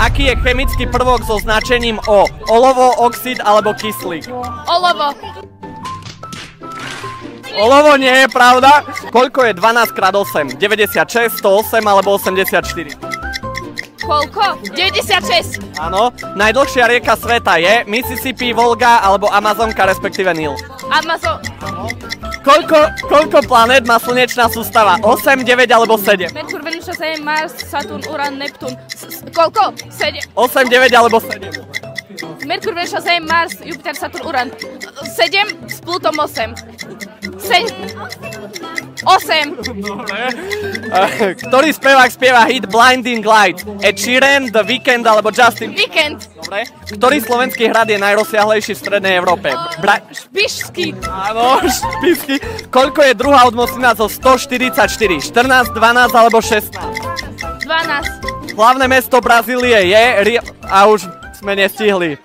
Aký je chemický prvok so značením O? Olovo, oxid alebo kyslík? Olovo. Olovo nie je pravda. Koľko je 12 krát 8? 96, 108 alebo 84? Koľko? 96. Áno. Najdlhšia rieka sveta je Mississippi, Volga alebo Amazonka, respektíve Nil. Amazon. Koľko planét má slnečná sústava? 8, 9 alebo 7? Merkur, Venuša, Zem, Mars, Saturn, Uran, Neptún. Koľko? 7. 8, 9 alebo 7? Merkur, Venuša, Zem, Mars, Jupiter, Saturn, Uran. 7 s Plutom 8. 8. Dobre. Ktorý spevák spieva hit Blinding Light? Ed Sheeran, The Weeknd alebo Justin? Weekend. Dobre. Ktorý slovenský hrad je najrozsiahlejší v strednej Európe? Spišský. Áno, Spišský. Koľko je druhá odmocnina zo 144? 14, 12 alebo 16? 12. Hlavné mesto Brazílie je... A už sme nestihli.